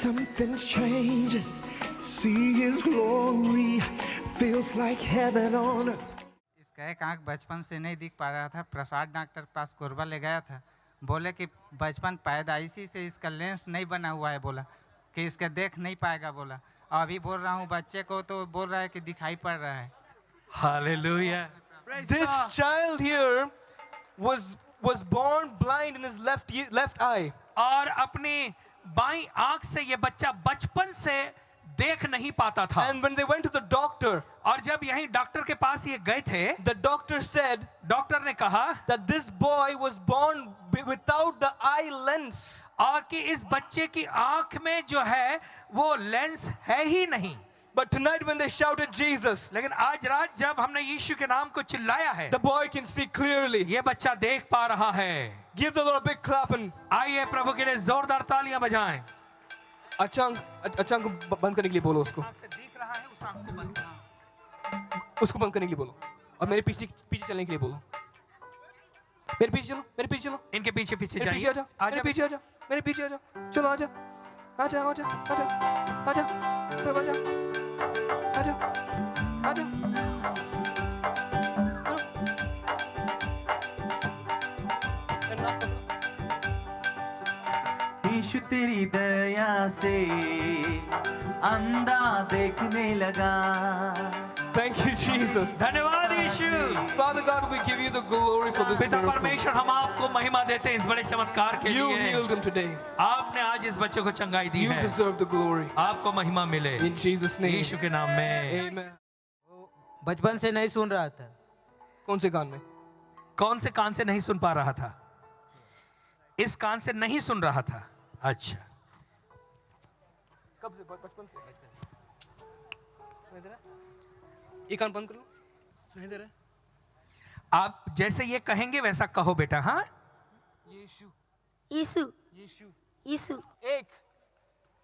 Something's changing. See His glory. Feels like heaven on earth. इसका एक आँख बचपन से नहीं दिख पा रहा था। प्रसाद डॉक्टर के पास कोरबा ले गया था। बोले कि बचपन पैदाइशी से इसका लेंस नहीं बना हुआ है, बोला कि इसका देख नहीं पाएगा बोला। अभी बोल रहा हूँ बच्चे को तो बोल रहा है कि दिखाई पड़ रहा है। Hallelujah. This child here was born blind in his left eye. और अपनी बाईं आंख से ये बच्चा बचपन से देख नहीं पाता था। And when they went to the doctor, और जब यहीं डॉक्टर के पास ये गए थे, the doctor said डॉक्टर ने कहा that this boy was born without the eye lens. और कि इस बच्चे की आंख में जो है वो लेंस है ही नहीं। But tonight when they shouted Jesus, लेकिन आज रात जब हमने यीशु के नाम को चिल्लाया है, the boy can see clearly. ये बच्चा देख पा रहा है। Give the Lord a big clap and आइए प्रभु के लिए जोरदार तालियां बजाएं। अच्छा को बंद करने के लिए बोलो उसको। आंख से दिख रहा है, उस आंख को बंद करो। उसको बंद करने के लिए बोलो और मेरे पीछे चलने के लिए बोलो। मेरे पीछे चलो। इनके पीछे मेरे जाइए। पीछे आजा। मेरे पीछे आजा। चलो आजा। सब आजा। यीशु तेरी दया से अंधा देखने लगा। Thank you, Jesus. धन्यवाद यीशु। Father God, we give you the glory for this पिता miracle. परमेश्वर, हम आपको महिमा देते हैं इस बड़े चमत्कार के You लिए। healed him today. आपने आज इस बच्चे को चंगाई दी You है। deserve the glory. आपको महिमा मिले In Jesus' name. यीशु के नाम में। Amen. बचपन से नहीं सुन रहा था। कौन से कान में? कौन से कान से नहीं सुन पा रहा था? इस कान से नहीं सुन रहा था। अच्छा, कब से? बचपन से। ये कान बंद कर लो। सुनाई दे रहा है? आप जैसे ये कहेंगे वैसा कहो बेटा। हाँ, यीशु।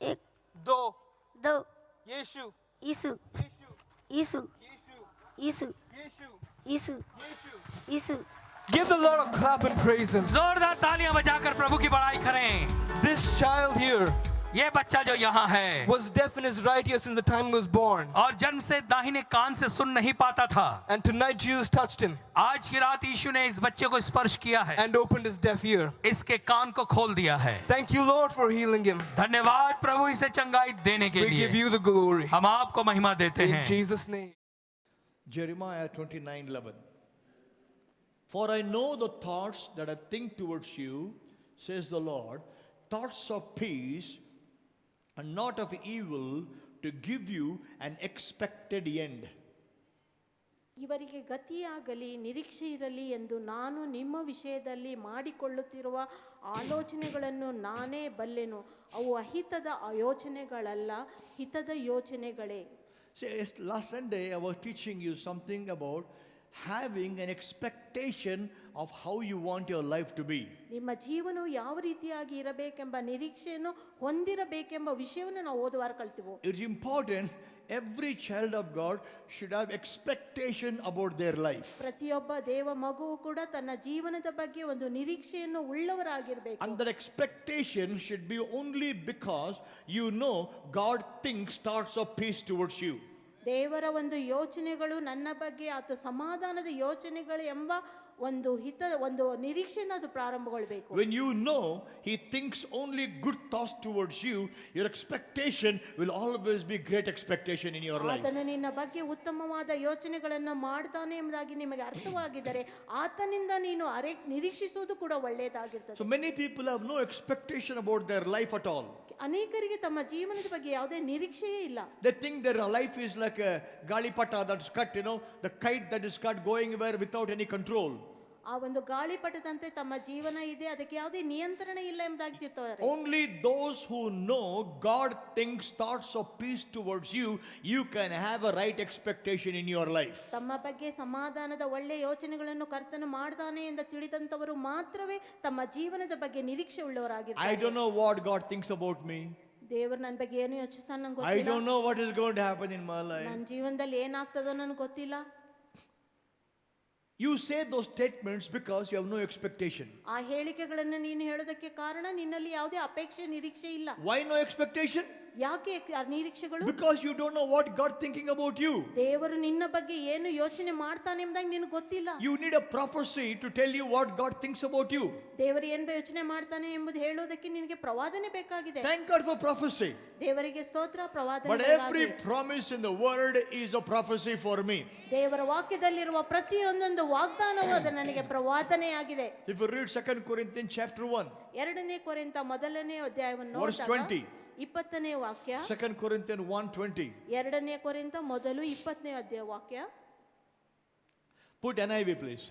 एक, दो, यीशु। Give the Lord a clap and praise Him. जोरदार तालियां बजाकर प्रभु की बड़ाई करें। This child here ये बच्चा जो यहाँ है was deaf in his right ear since the time he was born. और जन्म से दाहिने कान से सुन नहीं पाता था। And tonight Jesus touched him आज की रात यीशु ने इस बच्चे को स्पर्श किया है, and opened his deaf ear. इसके कान को खोल दिया है। Thank you, Lord, for healing him. धन्यवाद प्रभु इसे चंगाई देने के We give लिए। you the glory. हम आपको महिमा देते In हैं। Jesus' name. Jeremiah 29:11. For I know the thoughts that I think towards you, says the Lord, thoughts of peace and not of evil, to give you an expected end. ಇವರಿಗೆ ಗತಿಯಾಗಲಿ ನಿರೀಕ್ಷೆ ಇರಲಿ ಎಂದು ನಾನು ನಿಮ್ಮ ವಿಷಯದಲ್ಲಿ ಮಾಡಿಕೊಳ್ಳುತ್ತಿರುವ ಆಲೋಚನೆಗಳನ್ನು ನಾನೇ ಬಲ್ಲೆನು. ಅವು ಅಹಿತದ ಯೋಚನೆಗಳಲ್ಲ, ಹಿತದ ಯೋಚನೆಗಳೇ. See, last Sunday I was teaching you something about having an expectation of how you want your life to be. ನಿಮ್ಮ ಜೀವನವು ಯಾವ ರೀತಿಯಾಗಿ ಇರಬೇಕೆಂಬ ನಿರೀಕ್ಷೆಯನ್ನು ಹೊಂದಿರಬೇಕೆಂಬ ವಿಷಯವನ್ನು ನಾವು ಓದುವಾರ ಕಲ್ತಿವು. It's important. Every child of God should have expectation about their life. ಪ್ರತಿಯೊಬ್ಬ ದೇವ ಮಗುವು ಕೂಡ ತನ್ನ ಜೀವನದ ಬಗ್ಗೆ ಒಂದು ನಿರೀಕ್ಷೆಯನ್ನು ಉಳ್ಳವರಾಗಿರಬೇಕು. And that expectation should be only because you know God thinks thoughts of peace towards you. ದೇವರ ಒಂದು ಯೋಚನೆಗಳು ನನ್ನ ಬಗ್ಗೆ ಅಥವಾ ಸಮಾಧಾನದ ಯೋಚನೆಗಳು ಎಂಬ ಒಂದು ನಿರೀಕ್ಷೆಯಿಂದ ಅದು ಪ್ರಾರಂಭಗೊಳ್ಳಬೇಕು. When you know He thinks only good thoughts towards you, your expectation will always be great expectation in your life. ಆತನು ನಿನ್ನ ಬಗ್ಗೆ ಉತ್ತಮವಾದ ಯೋಚನೆಗಳನ್ನು ಮಾಡ್ತಾನೆ ಎಂಬುದಾಗಿ ನಿಮಗೆ ಅರ್ಥವಾಗಿದ್ದರೆ ಆತನಿಂದ ನೀನು ನಿರೀಕ್ಷಿಸುವುದು ಕೂಡ ಒಳ್ಳೆಯದಾಗಿರ್ತದೆ. So many people have no expectation about their life at all. ಅನೇಕರಿಗೆ ತಮ್ಮ ಜೀವನದ ಬಗ್ಗೆ ಯಾವುದೇ ನಿರೀಕ್ಷೆಯೇ ಇಲ್ಲ. They think their life is like a galipata that's cut, the kite that is cut going where without any control. ಆ ಒಂದು ಗಾಳಿಪಟದಂತೆ ತಮ್ಮ ಜೀವನ ಇದೆ, ಅದಕ್ಕೆ ಯಾವುದೇ ನಿಯಂತ್ರಣ ಇಲ್ಲ ಎಂಬುದಾಗಿ ತಿಳ್ತಾರೆ. Only those who know God thinks thoughts of peace towards you, you can have a right expectation in your life. ತಮ್ಮ ಬಗ್ಗೆ ಸಮಾಧಾನದ ಒಳ್ಳೆಯ ಯೋಚನೆಗಳನ್ನು ಕರ್ತನು ಮಾಡ್ತಾನೆ ಎಂದು ತಿಳಿದಂತವರು ಮಾತ್ರವೇ ತಮ್ಮ ಜೀವನದ ಬಗ್ಗೆ ನಿರೀಕ್ಷೆ ಉಳ್ಳವರಾಗಿರ್ತಾರೆ. I don't know what God thinks about me. ದೇವರು ನನ್ನ ಬಗ್ಗೆ ಏನು ಯೋಚಿಸ್ತಾನೆ ನನಗೆ I ಗೊತ್ತಿಲ್ಲ. don't know what is going to happen in my life. ನನ್ನ ಜೀವನದಲ್ಲಿ ಏನಾಗ್ತದೋ ನನಗೆ ಗೊತ್ತಿಲ್ಲ. You say those statements because you have no expectation. ಆ ಹೇಳಿಕೆಗಳನ್ನು ನೀನು ಹೇಳೋದಕ್ಕೆ ಕಾರಣ ನಿನ್ನಲ್ಲಿ ಯಾವುದೇ ಅಪೇಕ್ಷೆ ನಿರೀಕ್ಷೆ ಇಲ್ಲ. Why no expectation? ಯಾಕೆ ಆ ನಿರೀಕ್ಷೆಗಳು? Because you don't know what God thinking about you. ದೇವರು ನಿನ್ನ ಬಗ್ಗೆ ಏನು ಯೋಚನೆ ಮಾಡ್ತಾನೆ ಎಂಬುದಾಗಿ ನಿನಗೆ ಗೊತ್ತಿಲ್ಲ. You need a prophecy to tell you what God thinks about you. ದೇವರು ಏನು ಯೋಚನೆ ಮಾಡ್ತಾನೆ ಎಂಬುದು ಹೇಳೋದಕ್ಕೆ ನಿನಗೆ ಪ್ರವಾದನೆ ಬೇಕಾಗಿದೆ. Thank God for prophecy. ದೇವರಿಗೆ ಸ್ತೋತ್ರ, ಪ್ರವಾದನೆ But every ಬೇಕಾಗಿದೆ. promise in the word is a prophecy for me. ದೇವರ ವಾಕ್ಯದಲ್ಲಿರುವ ಪ್ರತಿಯೊಂದೊಂದು ವಾಗ್ದಾನವು ಅದು ನನಗೆ ಪ್ರವಾದನೆಯಾಗಿದೆ. If you read 2 Corinthians chapter 1, 2 ಕೊರಿಂಥ ಮೊದಲನೇ ಅಧ್ಯಾಯವನ್ನು Verse ನೋಡಿದಾಗ 20. 20ನೇ ವಾಕ್ಯ, 2 Corinthians 1:20. 2 ಕೊರಿಂಥ ಮೊದಲು 20ನೇ ಅಧ್ಯಾಯ ವಾಕ್ಯ. Put NIV, please.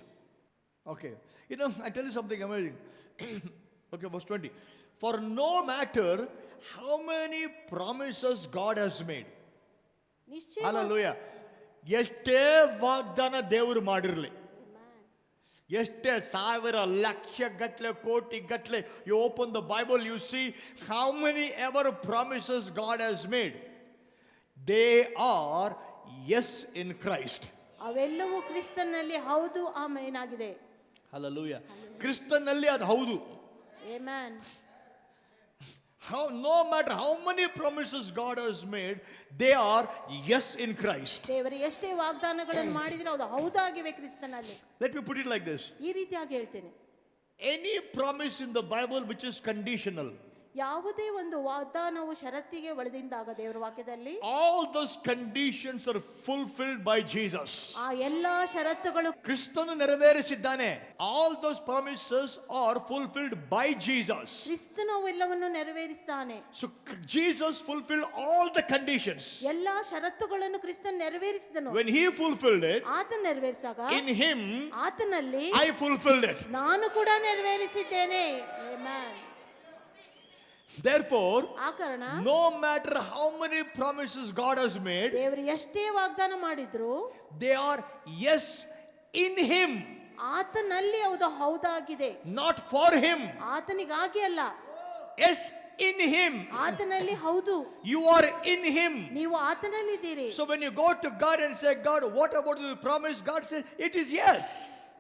Okay. You know, I tell you something amazing. Okay, verse 20. For no matter how many promises God has made. ನಿಶ್ಚಯ Hallelujah. ಎಷ್ಟೇ ವಾಗ್ದಾನ ದೇವರು ಮಾಡಿರಲಿ, ಎಷ್ಟೇ ಸಾವಿರ ಲಕ್ಷ ಗಟ್ಟಲೆ ಕೋಟಿ ಗಟ್ಟಲೆ, you open the Bible, you see how many ever promises God has made, they are yes in Christ. ಅವೆಲ್ಲವೂ ಕ್ರಿಸ್ತನಲ್ಲಿ ಹೌದು ಆಮೇನ್ ಆಗಿದೆ. ಹಲ್ಲೆಲೂಯಾ. ಕ್ರಿಸ್ತನಲ್ಲಿ ಅದು ಹೌದು. Amen. No matter how many promises God has made, they are yes in Christ. ದೇವರು ಎಷ್ಟೇ ವಾಗ್ದಾನಗಳನ್ನು ಮಾಡಿದ್ರೆ ಅದು ಹೌದಾಗಿವೆ ಕ್ರಿಸ್ತನಲ್ಲಿ. Let me put it like this. ಈ ರೀತಿಯಾಗಿ ಹೇಳ್ತೇನೆ, Any promise in the Bible which is conditional, ಯಾವುದೇ ಒಂದು ವಾಗ್ದಾನವು ಷರತ್ತಿಗೆ ಒಳದಿಂದಾಗ ದೇವರ ವಾಕ್ಯದಲ್ಲಿ all those conditions are fulfilled by Jesus. ಆ ಎಲ್ಲಾ ಷರತ್ತುಗಳು ಕ್ರಿಸ್ತನು ನೆರವೇರಿಸಿದ್ದಾನೆ. All those promises are fulfilled by Jesus. ಕ್ರಿಸ್ತನು ಅವೆಲ್ಲವನ್ನು ನೆರವೇರಿಸ್ತಾನೆ. So Jesus fulfilled all the conditions. ಎಲ್ಲಾ ಷರತ್ತುಗಳನ್ನು ಕ್ರಿಸ್ತನು ನೆರವೇರಿಸಿದನು. When he fulfilled it, ಆತನ ನೆರವೇರಿಸಿದಾಗ in him ಆತನಲ್ಲಿ I fulfilled it. ನಾನು ಕೂಡ ನೆರವೇರಿಸಿದ್ದೇನೆ. ಆಮೆನ್. Therefore, ಆ ಕಾರಣ no matter how many promises God has made, ದೇವರು ಎಷ್ಟೇ ವಾಗ್ದಾನ ಮಾಡಿದ್ರು they are yes in him, ಆತನಲ್ಲಿ ಅದು ಹೌದಾಗಿದೆ. not for him. ಆತನಿಗಾಗಿ ಅಲ್ಲ, Yes in him. ಆತನಲ್ಲಿ ಹೌದು. You are in him. ನೀವು ಆತನಲ್ಲಿದ್ದೀರಿ. So when you go to God and say, God, what about the promise? God says, it is yes.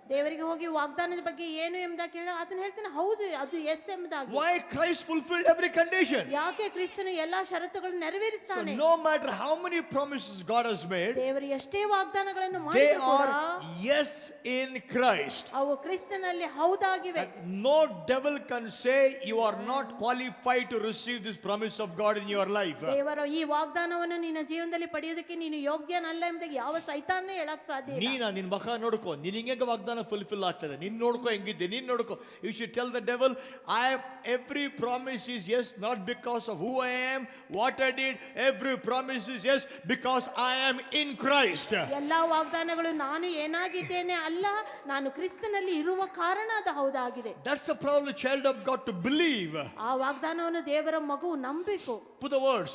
ದೇವರಿಗೆ ಹೋಗಿ ವಾಗ್ದಾನದ ಬಗ್ಗೆ ಏನು ಎಂಬುದಾಗಿ ಕೇಳಿದಾಗ ಆತನ ಹೇಳ್ತಾನೆ ಹೌದು, ಅದು ಎಸ್ ಎಂಬುದಾಗಿ. Why Christ fulfilled every condition? ಯಾಕೆ ಕ್ರಿಸ್ತನು ಎಲ್ಲಾ ಷರತ್ತುಗಳನ್ನು So ನೆರವೇರಿಸ್ತಾನೆ. no matter how many promises God has made, ದೇವರು ಎಷ್ಟೇ ವಾಗ್ದಾನಗಳನ್ನು they ಮಾಡಿದ್ರು ಕೂಡ are yes in Christ. ಅವು ಕ್ರಿಸ್ತನಲ್ಲಿ ಹೌದಾಗಿವೆ. No devil can say you are not qualified to receive this promise of God in your life. ದೇವರ ಈ ವಾಗ್ದಾನವನ್ನು ನಿನ್ನ ಜೀವನದಲ್ಲಿ ಪಡೆಯೋದಕ್ಕೆ ನೀನು ಯೋಗ್ಯನಲ್ಲ ಎಂಬುದಾಗಿ ಯಾವ ಸೈತಾನನೇ ಹೇಳಕ್ ಸಾಧ್ಯ ಇಲ್ಲ. ನಿನ್ನ ಮಖ ನೋಡ್ಕೋ, ನೀನ್ ಹಿಂಗೆ ವಾಗ್ದಾನ ಫುಲ್ಫಿಲ್ ಆಗ್ತದೆ, ನೀನ್ ನೋಡ್ಕೋ ಹೆಂಗಿದ್ದೆ, ನೀನ್ ನೋಡ್ಕೋ. You should tell the devil, every promise is yes, not because of who I am, what I did. Every promise is yes because I am in Christ. ಎಲ್ಲಾ ವಾಗ್ದಾನಗಳು ನಾನು ಏನಾಗಿದ್ದೇನೆ ಅಲ್ಲ, ನಾನು ಕ್ರಿಸ್ತನಲ್ಲಿ ಇರುವ ಕಾರಣ ಅದು ಹೌದಾಗಿದೆ. That's the problem the child of God to believe. ಆ ವಾಗ್ದಾನವನ್ನು ದೇವರ ಮಗುವು ನಂಬಬೇಕು. Put the words.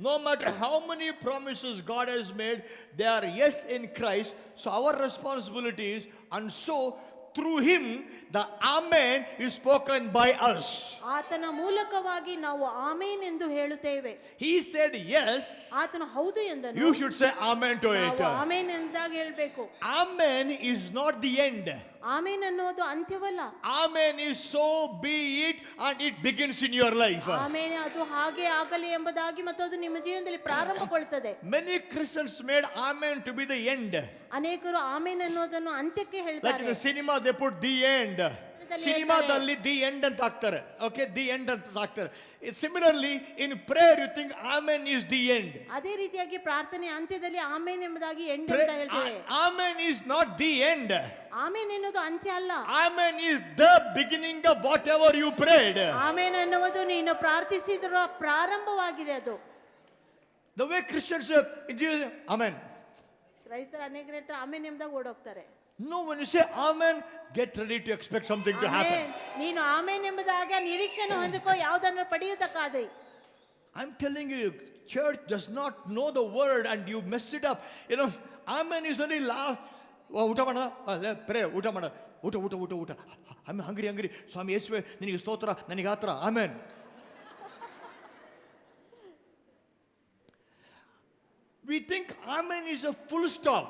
No matter how many promises God has made, they are yes in Christ. So our responsibility is, and so through him the amen is spoken by us. ಆತನ ಮೂಲಕವಾಗಿ ನಾವು ಆಮೇನ್ ಎಂದು ಹೇಳುತ್ತೇವೆ. He said yes. ಆತನು ಹೌದು ಎಂದನು. You should say amen to it. ನಾವು ಆಮೇನ್ ಎಂದಾಗ ಹೇಳ್ಬೇಕು. Amen is not the end. ಆಮೇನ್ ಅನ್ನೋದು ಅಂತ್ಯವಲ್ಲ. Amen is so be it and it begins in your life. ಆಮೇನ್ ಅದು ಹಾಗೆ ಆಗಲಿ ಎಂಬುದಾಗಿ ಮತ್ತು ಅದು ನಿಮ್ಮ ಜೀವನದಲ್ಲಿ ಪ್ರಾರಂಭಗೊಳ್ಳುತ್ತದೆ. Many Christians made amen to be the end. ಅನೇಕರು ಆಮೇನ್ ಅನ್ನೋದನ್ನು ಅಂತ್ಯಕ್ಕೆ Like in ಹೇಳ್ತಾರೆ. the cinema they put the end. ಸಿನಿಮಾದಲ್ಲಿ ದಿ ಎಂಡ್ ಅಂತ ಹಾಕ್ತಾರೆ. ಓಕೆ, ದಿ ಎಂಡ್ ಅಂತ ಹಾಕ್ತಾರೆ. Similarly in prayer you think amen is the end. ಅದೇ ರೀತಿಯಾಗಿ ಪ್ರಾರ್ಥನೆ ಅಂತ್ಯದಲ್ಲಿ ಆಮೇನ್ ಎಂಬುದಾಗಿ ಎಂಡ್ ಅಂತ ಹೇಳ್ತೇವೆ. Amen is not the end. Amen ಎನ್ನುವುದು ಅಂತ್ಯ ಅಲ್ಲ. Amen is the beginning of whatever you prayed. Amen ಅನ್ನುವುದು ನೀನು ಪ್ರಾರ್ಥಿಸಿದ ಪ್ರಾರಂಭವಾಗಿದೆ ಅದು. The way Christians amen. ಕ್ರೈಸ್ತರು ಅನೇಕರು ಹೇಳ್ತಾರೆ ಆಮೇನ್ ಎಂಬುದಾಗಿ ಓಡೋಗ್ತಾರೆ. No, when you say amen, get ready to expect something to happen. ನೀನು ಆಮೇನ್ ಎಂಬುದಾಗ ನಿರೀಕ್ಷೆಯನ್ನು ಹೊಂದಿಕೋ, ಯಾವುದನ್ನು ಪಡೆಯುವುದಕ್ಕಾದ್ರೆ. I'm telling you, church does not know the word and you mess it up. You know, amen is only ಊಟ ಮಾಡ, pray ಊಟ ಮಾಡ, ಊಟ ಊಟ ಊಟ ಊಟ, ಆಮೇಲೆ ಹಂಗ್ರಿ ಸ್ವಾಮಿ ಯೇಸುವೆ ನಿನಗೆ ಸ್ತೋತ್ರ, ನನಗೆ ಆತರ, amen. We think amen is a full stop.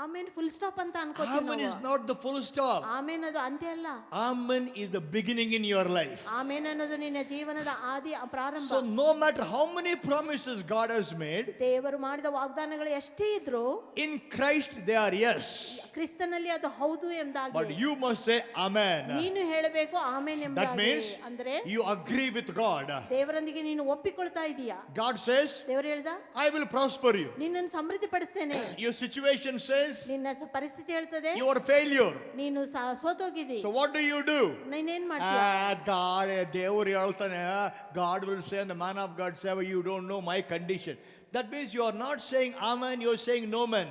Amen full stop ಅಂತ ಅನ್ಕೋತೀವಿ Amen is ನಾವು. not the full stop. ಆಮೇನ್ ಅದು ಅಂತ್ಯ ಅಲ್ಲ. Amen is the beginning in your life. ಆಮೇನ್ ಅನ್ನೋದು ನಿನ್ನ ಜೀವನದ ಆದಿ ಪ್ರಾರಂಭ. So no matter how many promises God has made, ದೇವರು ಮಾಡಿದ ವಾಗ್ದಾನಗಳು ಎಷ್ಟೇ ಇದ್ರು in Christ they are yes. ಕ್ರಿಸ್ತನಲ್ಲಿ ಅದು ಹೌದು But ಎಂಬುದಾಗಿ you must say Amen. ನೀನು ಹೇಳಬೇಕು ಆಮೇನ್ That ಎಂಬುದಾಗಿ. means ಅಂದ್ರೆ you agree with God. ದೇವರೊಂದಿಗೆ ನೀನು ಒಪ್ಪಿಕೊಳ್ತಾ ಇದೀಯಾ? God says, ದೇವರು ಹೇಳ್ದ I will prosper you. ನಿನ್ನನ್ನು ಸಮೃದ್ಧಿ ಪಡಿಸ್ತೇನೆ. Your situation says ನಿನ್ನ ಪರಿಸ್ಥಿತಿ ಹೇಳ್ತದೆ you are a failure. ನೀನು ಸೋತೋಗಿದ್ದಿ. So what do? ನೀನೇನ್ ಮಾಡ್ತೀಯ? God, ದೇವರು ಹೇಳ್ತಾನೆ, God will say, and the man of God say, you don't know my condition. That means you are not saying Amen, you are saying no man.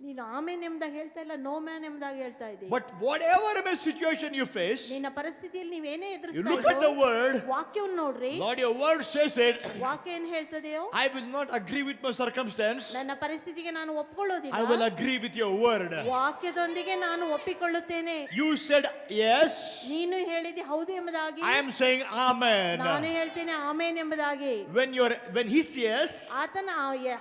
ನೀನು ಆಮೇನ್ ಎಂಬುದಾಗಿ ಹೇಳ್ತಾ ಇಲ್ಲ, no man ಎಂಬುದಾಗಿ ಹೇಳ್ತಾ ಇದ್ದೀವಿ. But whatever may situation you face, ನಿನ್ನ ಪರಿಸ್ಥಿತಿಯಲ್ಲಿ ನೀವೇನೇ you ಎದುರಿಸ್ತಾ look at the word, ವಾಕ್ಯವನ್ನು ನೋಡ್ರಿ. Lord, your word says it. ವಾಕ್ಯ ಏನ್ ಹೇಳ್ತದೆಯೋ, I will not agree with my circumstance. ನನ್ನ ಪರಿಸ್ಥಿತಿಗೆ ನಾನು I will ಒಪ್ಕೊಳ್ಳೋದಿಲ್ಲ, agree with your word. ವಾಕ್ಯದೊಂದಿಗೆ ನಾನು ಒಪ್ಪಿಕೊಳ್ಳುತ್ತೇನೆ. You said yes. ನೀನು ಹೇಳಿದಿ ಹೌದು ಎಂಬುದಾಗಿ, I am saying Amen. ನಾನು ಹೇಳ್ತೇನೆ ಆಮೇನ್ ಎಂಬುದಾಗಿ. When he says ಆತನ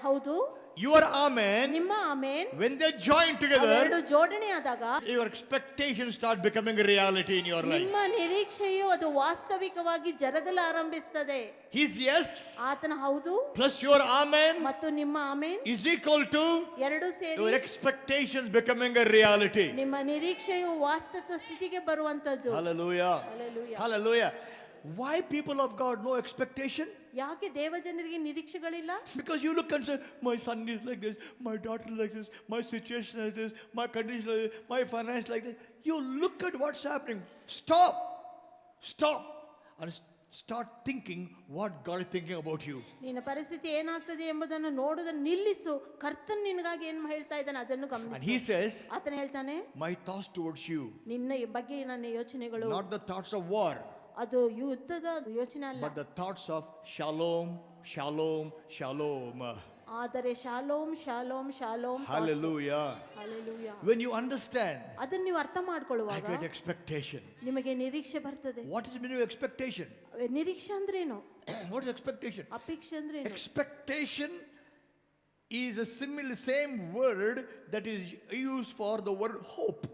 ಹೌದು, your Amen, ನಿಮ್ಮ ಆಮೇನ್ when they join together, ಅವೆರಡು ಜೋಡಣೆ ಆದಾಗ your expectations start becoming a reality in your life. ನಿಮ್ಮ ನಿರೀಕ್ಷೆಯು ಅದು ವಾಸ್ತವಿಕವಾಗಿ ಜರಗಲು ಆರಂಭಿಸ್ತದೆ. His yes ಆತನ ಹೌದು plus your Amen ಮತ್ತು ನಿಮ್ಮ ಆಮೇನ್ is equal to ಎರಡು ಸೇರಿ your expectations becoming a reality. ನಿಮ್ಮ ನಿರೀಕ್ಷೆಯು ವಾಸ್ತವ ಸ್ಥಿತಿಗೆ ಬರುವಂತದ್ದು. Hallelujah. Hallelujah. Hallelujah. Why people of God no expectation? ಯಾಕೆ ದೇವಜನರಿಗೆ ನಿರೀಕ್ಷೆಗಳಿಲ್ಲ? Because you look and say, my son is like this, my daughter like this, my situation like this, my condition like this, my finance like this. You look at what's happening. Stop. And start thinking what God is thinking about you. ನಿನ್ನ ಪರಿಸ್ಥಿತಿ ಏನಾಗ್ತದೆ ಎಂಬುದನ್ನು ನೋಡುವುದನ್ನು ನಿಲ್ಲಿಸು. ಕರ್ತನ್ ನಿನಗಾಗಿ ಏನು ಹೇಳ್ತಾ ಇದ್ದಾನೆ ಅದನ್ನು And ಗಮನಿಸು. he says, ಆತನ ಹೇಳ್ತಾನೆ, my thoughts towards you, ನಿನ್ನ ಬಗ್ಗೆ ನನ್ನ ಯೋಚನೆಗಳು not the thoughts of war, ಅದು ಯುದ್ಧದ ಯೋಚನೆ ಅಲ್ಲ, but the thoughts of shalom. ಆದರೆ shalom shalom shalom. Hallelujah. Hallelujah. When you understand, ಅದನ್ನ ನೀವು ಅರ್ಥ I ಮಾಡ್ಕೊಳ್ಳುವಾಗ get expectation. ನಿಮಗೆ ನಿರೀಕ್ಷೆ ಬರ್ತದೆ. What is the meaning of expectation? ನಿರೀಕ್ಷೆ ಅಂದ್ರೇನು? What is expectation? ಅಪೇಕ್ಷೆ ಅಂದ್ರೇನು? Expectation is a similar same word that is used for the word hope.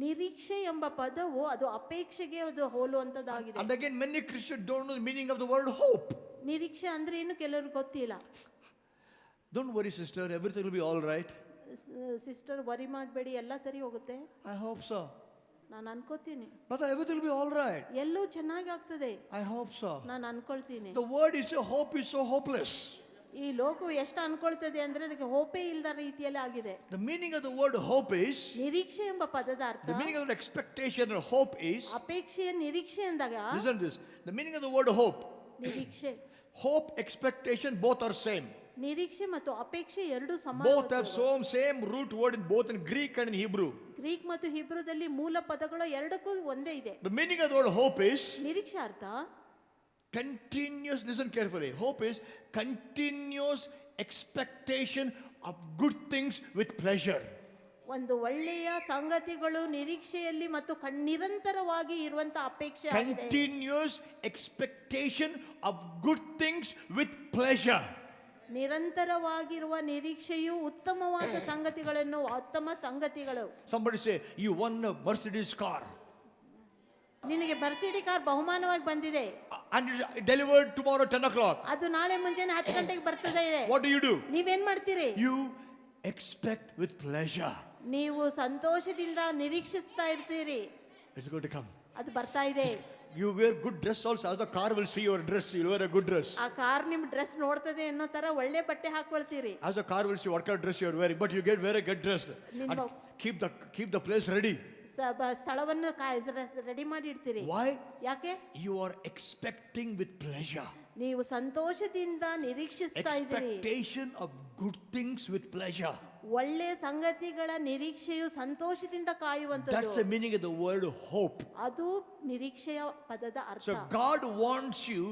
ನಿರೀಕ್ಷೆ ಎಂಬ ಪದವು ಅದು ಅಪೇಕ್ಷೆಗೆ ಅದು ಹೋಲುವಂತದ್ದಾಗಿದೆ. And again, many Christians don't know the meaning of the word hope. ನಿರೀಕ್ಷೆ ಅಂದ್ರೆ ಏನು ಕೆಲವ್ರಿಗೆ ಗೊತ್ತಿಲ್ಲ. Don't worry, sister, everything will be all right. Sister worry ಮಾಡಬೇಡಿ, ಎಲ್ಲ ಸರಿ ಹೋಗುತ್ತೆ. I hope so. ನಾನು ಅನ್ಕೋತೀನಿ Brother, everything will be all right. ಎಲ್ಲೂ ಚೆನ್ನಾಗಿ ಆಗ್ತದೆ, I hope so. ನಾನು ಅನ್ಕೊಳ್ತೀನಿ. The word is hope is so hopeless. ಈ ಲೋಕವು ಎಷ್ಟು ಅನ್ಕೊಳ್ತದೆ ಅಂದ್ರೆ ಅದಕ್ಕೆ ಹೋಪೇ ಇಲ್ಲದ ರೀತಿಯಲ್ಲಿ ಆಗಿದೆ. The meaning of the word hope is, ನಿರೀಕ್ಷೆ ಎಂಬ ಪದದ ಅರ್ಥ, the meaning of the expectation of hope is, ಅಪೇಕ್ಷೆಯ ನಿರೀಕ್ಷೆ ಅಂದಾಗ, listen to this, the meaning of the word hope, ನಿರೀಕ್ಷೆ, hope, expectation, both are same. ನಿರೀಕ್ಷೆ ಮತ್ತು ಅಪೇಕ್ಷೆ ಎರಡು Both have ಸಮಾನ. same root word in both in Greek and in Hebrew. Greek ಮತ್ತು ಹಿಬ್ರುದಲ್ಲಿ ಮೂಲ ಪದಗಳು ಎರಡಕ್ಕೂ ಒಂದೇ ಇದೆ. The meaning of the word hope is ನಿರೀಕ್ಷೆ ಅರ್ಥ continuous, listen carefully. Hope is continuous expectation of good things with pleasure. ಒಂದು ಒಳ್ಳೆಯ ಸಂಗತಿಗಳು ನಿರೀಕ್ಷೆಯಲ್ಲಿ ಮತ್ತು ನಿರಂತರವಾಗಿ ಇರುವಂತ ಅಪೇಕ್ಷೆ ಆಗಿದೆ. Continuous expectation of good things with pleasure. ನಿರಂತರವಾಗಿರುವ ನಿರೀಕ್ಷೆಯು ಉತ್ತಮವಾದ ಸಂಗತಿಗಳನ್ನು, ಉತ್ತಮ ಸಂಗತಿಗಳು. Somebody say, you won a Mercedes car. ನಿನಗೆ ಮರ್ಸಿಡಿ ಕಾರ್ ಬಹುಮಾನವಾಗಿ ಬಂದಿದೆ, And it's delivered tomorrow 10 o'clock. ಅದು ನಾಳೆ ಮುಂಜಾನೆ 10 ಗಂಟೆಗೆ ಬರ್ತದೆ ಇದೆ. What do? ನೀವೇನ್ ಮಾಡ್ತೀರಿ? You expect with pleasure. ನೀವು ಸಂತೋಷದಿಂದ ನಿರೀಕ್ಷಿಸ್ತಾ ಇರ್ತೀರಿ, It's going to come. ಅದು ಬರ್ತಾ ಇದೆ. You wear good dress also. As the car will see your dress, you'll wear a good dress. ಆ ಕಾರ್ ನಿಮ್ ಡ್ರೆಸ್ ನೋಡ್ತದೆ ಅನ್ನೋ ತರ ಒಳ್ಳೆ ಬಟ್ಟೆ ಹಾಕೊಳ್ತೀರಿ. As the car will see what kind of dress you're wearing, but you wear a good dress. And keep the place ready. ಸ್ಥಳವನ್ನು ready ಮಾಡಿ ಇಡ್ತೀರಿ. Why? ಯಾಕೆ? You are expecting with pleasure. ನೀವು ಸಂತೋಷದಿಂದ ನಿರೀಕ್ಷಿಸ್ತಾ ಇದ್ದೀರಿ. Expectation of good things with pleasure. ಒಳ್ಳೆ ಸಂಗತಿಗಳ ನಿರೀಕ್ಷೆಯು ಸಂತೋಷದಿಂದ ಕಾಯುವಂತದ್ದು. That's the meaning of the word hope. ಅದು ನಿರೀಕ್ಷೆಯ ಪದದ ಅರ್ಥ. So God wants you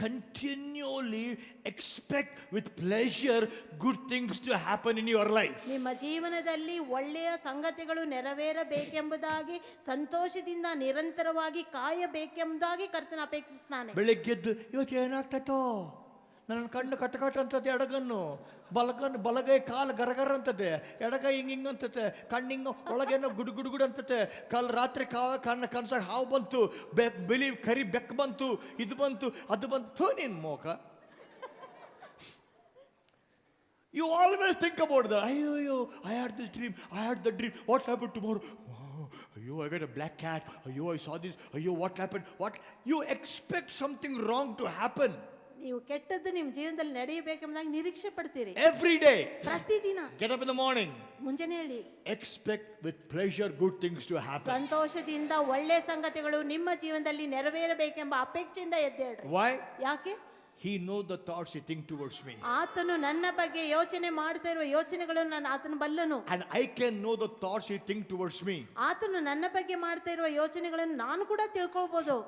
continually expect with pleasure good things to happen in your life. ನಿಮ್ಮ ಜೀವನದಲ್ಲಿ ಒಳ್ಳೆಯ ಸಂಗತಿಗಳು ನೆರವೇರಬೇಕೆಂಬುದಾಗಿ ಸಂತೋಷದಿಂದ ನಿರಂತರವಾಗಿ ಕಾಯಬೇಕೆಂಬುದಾಗಿ ಕರ್ತನ ಅಪೇಕ್ಷಿಸ್ತಾನೆ. ಬೆಳಗ್ಗೆದ್ದು ಇವತ್ತು ಏನಾಗ್ತೈತೋ, ನನ್ನ ಕಣ್ಣು ಕಟ್ಟ ಅಂತದೆ ಎಡಗನ್ನು, ಬಲಗೈ ಕಾಲು ಗರಗರ ಅಂತದೆ, ಎಡಗೈ ಹಿಂಗೆ ಅಂತತೆ, ಕಣ್ಣು ಹಿಂಗೆ ಒಳಗೇನೋ ಗುಡು ಅಂತತೆ, ರಾತ್ರಿ ಕನ್ಸಾಗ ಹಾವು ಬಂತು, ಬಿಳಿ ಕರಿ ಬೆಕ್ಕು ಬಂತು, ಇದು ಬಂತು ಅದು ಬಂತು, ನಿನ್ನ Moka. You always think about that. Ayyo, I had this dream, I had the dream, what happened tomorrow? Ayyo, I got a black cat, ayyo, I saw this, ayyo, what happened? You expect something wrong to happen. ನೀವು ಕೆಟ್ಟದ್ದು ನಿಮ್ಮ ಜೀವನದಲ್ಲಿ ನಡೆಯಬೇಕೆಂಬುದಾಗಿ ನಿರೀಕ್ಷೆ ಪಡ್ತೀರಿ. Every day. ಪ್ರತಿದಿನ Get up in the morning. ಮುಂಜಾನೆ ಹೇಳಿ. Expect with pleasure good things to happen. ಸಂತೋಷದಿಂದ ಒಳ್ಳೆ ಸಂಗತಿಗಳು ನಿಮ್ಮ ಜೀವನದಲ್ಲಿ ನೆರವೇರಬೇಕೆಂಬ ಅಪೇಕ್ಷೆಯಿಂದ ಎದ್ದೇಳ್ರಿ. Why? ಯಾಕೆ? He knows the thoughts he thinks towards me. ಆತನು ನನ್ನ ಬಗ್ಗೆ ಯೋಚನೆ ಮಾಡ್ತಾ ಇರುವ ಯೋಚನೆಗಳನ್ನು ಆತನು ಬಲ್ಲನು. And I can know the thoughts he thinks towards me. ಆತನು ನನ್ನ ಬಗ್ಗೆ ಮಾಡ್ತಾ ಇರುವ ಯೋಚನೆಗಳನ್ನು ನಾನು ಕೂಡ ತಿಳ್ಕೊಳ್ಬಹುದು.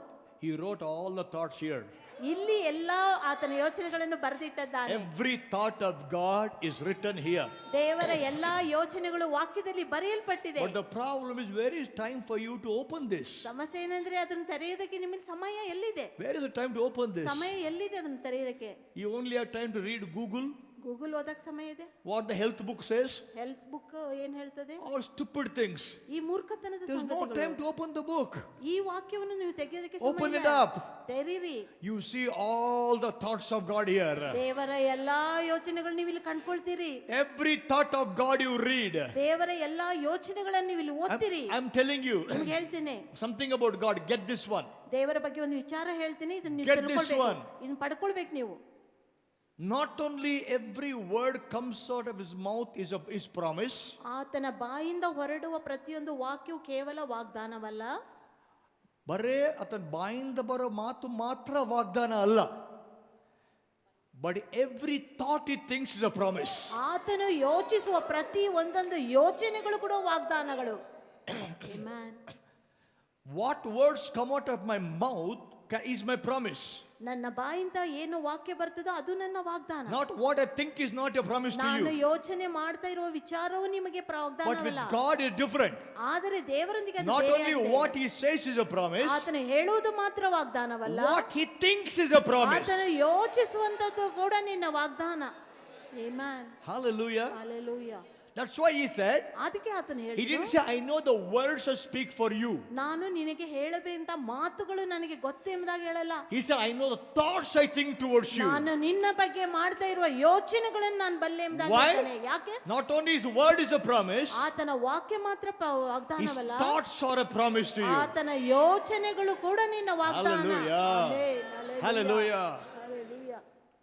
He wrote all the thoughts here. ಇಲ್ಲಿ ಎಲ್ಲಾ ಆತನ ಯೋಚನೆಗಳನ್ನು ಬರೆದಿಟ್ಟಿದ್ದಾನೆ. Every thought of God is written here. ದೇವರ ಎಲ್ಲಾ ಯೋಚನೆಗಳು ವಾಕ್ಯದಲ್ಲಿ ಬರೆಯಲ್ಪಟ್ಟಿದೆ. But the problem is, where is time for you to open this? ಸಮಸ್ಯೆ ಏನಂದ್ರೆ ಅದನ್ನು ತೆರೆಯೋದಕ್ಕೆ ನಿಮಗೆ ಸಮಯ ಎಲ್ಲಿದೆ? Where is the time to open this? ಸಮಯ ಎಲ್ಲಿದೆ ಅದನ್ನು ತೆರೆಯೋದಕ್ಕೆ? You only have time to read Google, Google ಓದಕ್ಕೆ ಸಮಯ ಇದೆ. what the health book says, health book ಏನ್ ಹೇಳ್ತದೆ? all stupid things. ಈ ಮೂರ್ಖತನದ There's no time ಸಂಗತಿಗಳು. to open the book. ಈ ವಾಕ್ಯವನ್ನು ನೀವು ತೆಗೆಯೋದಕ್ಕೆ Open ಸಮಯ it up. ತೆರೀರಿ. You see all the thoughts of God here. ದೇವರ ಎಲ್ಲಾ ಯೋಚನೆಗಳು ನೀವು ಇಲ್ಲಿ ಕಂಡ್ಕೊಳ್ತೀರಿ. Every thought of God you read. ದೇವರ ಎಲ್ಲಾ ಯೋಚನೆಗಳನ್ನು ನೀವು ಇಲ್ಲಿ ಓದ್ತೀರಿ. I'm telling you ನಿಮ್ಗೆ ಹೇಳ್ತೀನಿ, something about God. Get this one. ದೇವರ ಬಗ್ಗೆ ಒಂದು ವಿಚಾರ ಹೇಳ್ತೀನಿ, ಇದನ್ನ ನೀವು Get this ತಿಳ್ಕೊಳ್ಬೇಕು, one. ಇದನ್ನ ಪಡ್ಕೊಳ್ಬೇಕು ನೀವು. Not only every word comes out of his mouth is promise. ಆತನ ಬಾಯಿಂದ ಹೊರಡುವ ಪ್ರತಿಯೊಂದು ವಾಕ್ಯವು ಕೇವಲ ವಾಗ್ದಾನವಲ್ಲ. ಬರೇ ಆತನ ಬಾಯಿಂದ ಬರೋ ಮಾತು ಮಾತ್ರ ವಾಗ್ದಾನ ಅಲ್ಲ. But every thought he thinks is a promise. ಆತನು ಯೋಚಿಸುವ ಪ್ರತಿ ಒಂದೊಂದು ಯೋಚನೆಗಳು ಕೂಡ ವಾಗ್ದಾನಗಳು. Amen. What words come out of my mouth is my promise. ನನ್ನ ಬಾಯಿಂದ ಏನು ವಾಕ್ಯ ಬರ್ತದೋ ಅದು ನನ್ನ ವಾಗ್ದಾನ. Not what I think is not a promise to ನಾನು you. ಯೋಚನೆ ಮಾಡ್ತಾ ಇರುವ ವಿಚಾರವು ನಿಮಗೆ But with ವಾಗ್ದಾನವಲ್ಲ. God is different. ಆದರೆ ದೇವರೊಂದಿಗೆ ಅದು Not ಬೇರೆ only ಆಗಿದೆ. what he says is a promise, ಆತನು ಹೇಳುವುದು ಮಾತ್ರ ವಾಗ್ದಾನವಲ್ಲ, what he thinks is a promise. ಆತನು ಯೋಚಿಸುವಂತದ್ದು ಕೂಡ ನಿನ್ನ ವಾಗ್ದಾನ. Amen. Hallelujah. Hallelujah. That's why he said, ಅದಕ್ಕೆ ಆತನು he didn't ಹೇಳಿದ, say, I know the words I speak for you. ನಾನು ನಿನಗೆ ಹೇಳಬೇಕಂತ ಮಾತುಗಳು ನನಗೆ ಗೊತ್ತು ಎಂಬುದಾಗಿ ಹೇಳಲ್ಲ. He said, I know the thoughts I think towards you. ನಾನು ನಿನ್ನ ಬಗ್ಗೆ ಮಾಡ್ತಾ ಇರುವ ಯೋಚನೆಗಳನ್ನು ನಾನು ಬಲ್ಲೆ ಎಂಬುದಾಗಿ Why? ಹೇಳ್ತಾನೆ. ಯಾಕೆ? Not only his word is a promise, ಆತನ ವಾಕ್ಯ ಮಾತ್ರ his ವಾಗ್ದಾನವಲ್ಲ, thoughts are a promise to you. ಆತನ ಯೋಚನೆಗಳು ಕೂಡ ನಿನ್ನ ವಾಗ್ದಾನ. Hallelujah. Amen. Hallelujah. Hallelujah.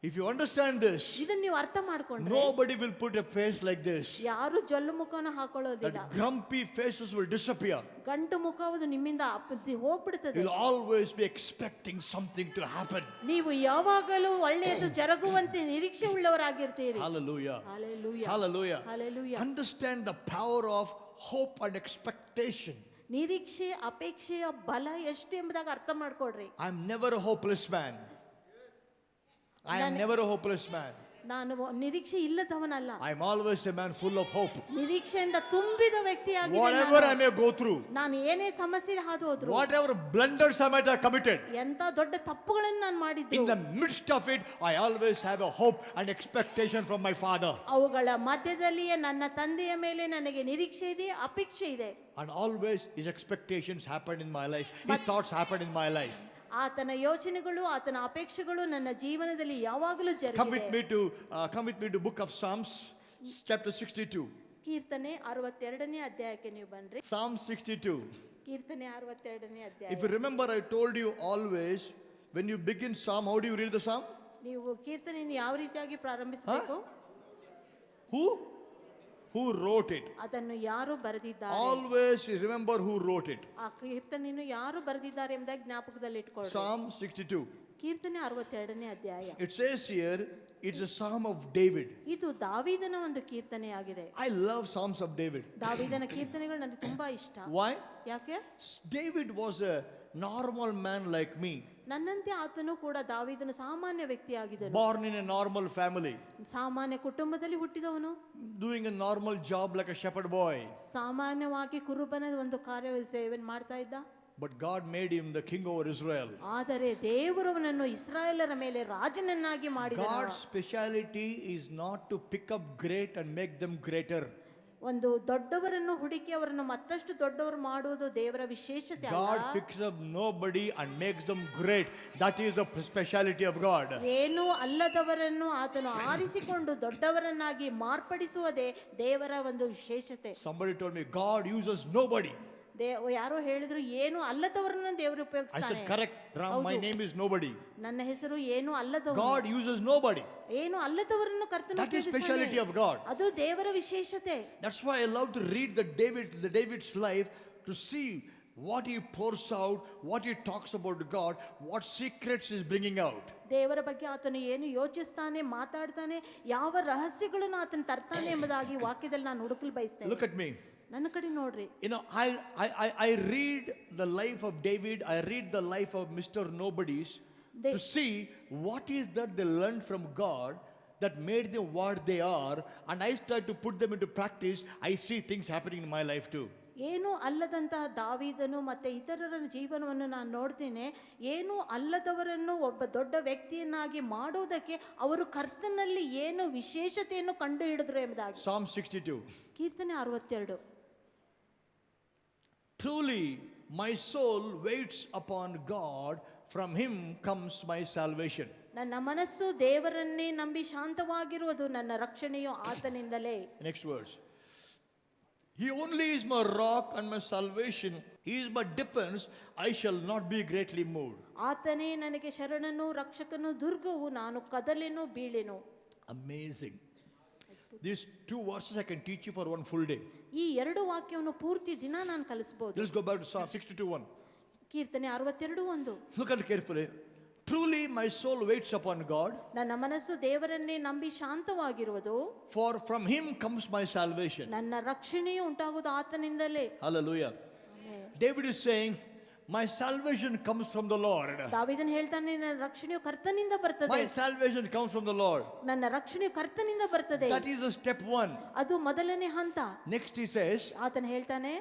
If you understand this, ಇದನ್ನ ನೀವು ಅರ್ಥ ಮಾಡ್ಕೊಂಡ್ರೆ nobody will put a face like this. ಯಾರು ಜೊಲ್ಲು ಮುಖವನ್ನು ಹಾಕೊಳ್ಳೋದಿಲ್ಲ. That grumpy faces will disappear. ಗಂಟು ಮುಖವುದು ನಿಮ್ಮಿಂದ ಹೋಗ್ಬಿಡ್ತದೆ. You'll always be expecting something to happen. ನೀವು ಯಾವಾಗಲೂ ಒಳ್ಳೆಯದು ಜರುಗುವಂತೆ ನಿರೀಕ್ಷೆ ಉಳ್ಳವರಾಗಿರ್ತೀರಿ. Hallelujah. Hallelujah. Hallelujah. Hallelujah. Understand the power of hope and expectation. ನಿರೀಕ್ಷೆ ಅಪೇಕ್ಷೆಯ ಬಲ ಎಷ್ಟು ಎಂಬುದಾಗಿ ಅರ್ಥ ಮಾಡ್ಕೊಡ್ರಿ. I'm never a hopeless man. I am never a hopeless man. ನಾನು ನಿರೀಕ್ಷೆ ಇಲ್ಲದವನಲ್ಲ. I'm always a man full of hope. ನಿರೀಕ್ಷೆಯಿಂದ ತುಂಬಿದ ವ್ಯಕ್ತಿಯಾಗಿದ್ದೇನೆ Whatever I ನಾನು. may go through, ನಾನು ಏನೇ ಸಮಸ್ಯೆ ಹಾದು ಹೋದ್ರು, whatever blunders I might have committed, ಎಂತ ದೊಡ್ಡ ತಪ್ಪುಗಳನ್ನು ನಾನು in ಮಾಡಿದ್ರು, the midst of it, I always have a hope and expectation from my Father. ಅವುಗಳ ಮಧ್ಯದಲ್ಲಿಯೇ ನನ್ನ ತಂದೆಯ ಮೇಲೆ ನನಗೆ ನಿರೀಕ್ಷೆ ಇದೆ, ಅಪೇಕ್ಷೆ ಇದೆ. And always his expectations happen in my life. His thoughts happen in my life. ಆತನ ಯೋಚನೆಗಳು, ಆತನ ಅಪೇಕ್ಷೆಗಳು ನನ್ನ ಜೀವನದಲ್ಲಿ ಯಾವಾಗಲೂ Come with ಜರುಗಿದೆ. me to book of Psalms, chapter 62. ಕೀರ್ತನೆ 62ನೇ ಅಧ್ಯಾಯಕ್ಕೆ ನೀವು ಬನ್ರಿ. Psalm 62. ಕೀರ್ತನೆ 62ನೇ ಅಧ್ಯಾಯ. If you remember, I told you always, when you begin Psalm, how do you read the Psalm? ನೀವು ಕೀರ್ತನೆಯನ್ನು ಯಾವ ರೀತಿಯಾಗಿ ಪ್ರಾರಂಭಿಸಬೇಕು? Who wrote it? ಅದನ್ನು ಯಾರು ಬರೆದಿದ್ದಾರೆ? Always remember who wrote it. ಆ ಕೀರ್ತನೆಯನ್ನು ಯಾರು ಬರೆದಿದ್ದಾರೆ ಎಂಬುದಾಗಿ ಜ್ಞಾಪಕದಲ್ಲಿ ಇಟ್ಕೊಳ್ಳಿ. Psalm 62. ಕೀರ್ತನೆ 62ನೇ ಅಧ್ಯಾಯ. It says here, it's a Psalm of David. ಇದು ದಾವೀದನ ಒಂದು ಕೀರ್ತನೆಯಾಗಿದೆ. I love Psalms of David. ದಾವೀದನ ಕೀರ್ತನೆಗಳು ನನಗೆ ತುಂಬಾ ಇಷ್ಟ. Why? ಯಾಕೆ? David was a normal man like me, ನನ್ನಂತೆ ಆತನು ಕೂಡ ದಾವೀದನು ಸಾಮಾನ್ಯ ವ್ಯಕ್ತಿಯಾಗಿದ್ದನು. born in a normal family, ಸಾಮಾನ್ಯ ಕುಟುಂಬದಲ್ಲಿ ಹುಟ್ಟಿದವನು, doing a normal job like a shepherd boy. ಸಾಮಾನ್ಯವಾಗಿ ಕುರುಬನ ಒಂದು ಕಾರ್ಯ ಸೇವೆ ಮಾಡ್ತಾ ಇದ್ದ. but God made him the king over Israel. ಆದರೆ ದೇವರು ಅವನನ್ನು ಇಸ್ರಾಯೇಲರ ಮೇಲೆ ರಾಜನನ್ನಾಗಿ ಮಾಡಿದನು. God's speciality is not to pick up great and make them greater. ಒಂದು ದೊಡ್ಡವರನ್ನು ಹುಡುಕಿ ಅವರನ್ನು ಮತ್ತಷ್ಟು ದೊಡ್ಡವರು ಮಾಡುವುದು ದೇವರ ವಿಶೇಷತೆ ಅಲ್ಲ. God picks up nobody and makes them great. That is the speciality of God. ಏನೂ ಅಲ್ಲದವರನ್ನು ಆತನು ಆರಿಸಿಕೊಂಡು ದೊಡ್ಡವರನ್ನಾಗಿ ಮಾರ್ಪಡಿಸುವುದೇ ದೇವರ ಒಂದು ವಿಶೇಷತೆ. Somebody told me God uses nobody. ಯಾರೋ ಹೇಳಿದ್ರು ಏನು ಅಲ್ಲದವರನ್ನು ದೇವರು I said ಉಪಯೋಗಿಸ್ತಾನೆ. correct, Ram, my name is nobody. ನನ್ನ ಹೆಸರು ಏನು ಅಲ್ಲದವರು. God uses nobody. ಏನು ಅಲ್ಲದವರನ್ನು ಕರ್ತನು That is ಉಪಯೋಗಿಸ್ತಾನೆ. speciality of God. ಅದು ದೇವರ ವಿಶೇಷತೆ. That's why I love to read the David's life, to see what he pours out, what he talks about God, what secrets he's bringing out. ದೇವರ ಬಗ್ಗೆ ಆತನು ಏನು ಯೋಚಿಸ್ತಾನೆ, ಮಾತಾಡ್ತಾನೆ, ಯಾವ ರಹಸ್ಯಗಳನ್ನು ಆತನು ತರ್ತಾನೆ ಎಂಬುದಾಗಿ ವಾಕ್ಯದಲ್ಲಿ ನಾನು ಹುಡುಕಲು ಬಯಸ್ತೇನೆ. Look at me. ನನ್ನ ಕಡೆ ನೋಡ್ರಿ. You know, I read the life of David, I read the life of Mr. Nobodies to see what is that they learned from God that made them what they are, and I start to put them into practice. I see things happening in my life too. ಏನು ಅಲ್ಲದಂತಹ ದಾವೀದನು ಮತ್ತೆ ಇತರರ ಜೀವನವನ್ನು ನಾನು ನೋಡ್ತೇನೆ. ಏನು ಅಲ್ಲದವರನ್ನು ಒಬ್ಬ ದೊಡ್ಡ ವ್ಯಕ್ತಿಯನ್ನಾಗಿ ಮಾಡುವುದಕ್ಕೆ ಅವರು ಕರ್ತನಲ್ಲಿ ಏನು ವಿಶೇಷತೆಯನ್ನು ಕಂಡು ಹಿಡಿದ್ರು ಎಂಬುದಾಗಿ. Psalm 62. ಕೀರ್ತನೆ 62. Truly, my soul waits upon God, from him comes my salvation. ನನ್ನ ಮನಸ್ಸು ದೇವರನ್ನೇ ನಂಬಿ ಶಾಂತವಾಗಿರುವುದು, ನನ್ನ ರಕ್ಷಣೆಯು ಆತನಿಂದಲೇ. Next verse. He only is my rock and my salvation. He is my defense. I shall not be greatly moved. ಆತನೇ ನನಗೆ ಶರಣನು, ರಕ್ಷಕನು, ದುರ್ಗವು, ನಾನು ಕದಲೆನು, ಬೀಳೆನು. Amazing. These two verses I can teach you for one full day. ಈ ಎರಡು ವಾಕ್ಯವನ್ನು ಪೂರ್ತಿ ದಿನ ನಾನು ಕಲಿಸಬಹುದು. Let's go back to Psalm 62:1. ಕೀರ್ತನೆ 62:1. Look at it carefully. Truly my soul waits upon God. ನನ್ನ ಮನಸ್ಸು ದೇವರನ್ನೇ ನಂಬಿ ಶಾಂತವಾಗಿರುವುದು. For from him comes my salvation. ನನ್ನ ರಕ್ಷಣೆಯು ಉಂಟಾಗುವುದು ಆತನಿಂದಲೇ. Hallelujah. David is saying, my salvation comes from the Lord. ದಾವೀದನು ಹೇಳ್ತಾನೆ, ನನ್ನ ರಕ್ಷಣೆಯು ಕರ್ತನಿಂದ ಬರ್ತದೆ. My salvation comes from the Lord. ನನ್ನ ರಕ್ಷಣೆಯು ಕರ್ತನಿಂದ ಬರ್ತದೆ. That is the step one. ಅದು ಮೊದಲನೇ ಹಂತ. Next he says, ಆತನು ಹೇಳ್ತಾನೆ,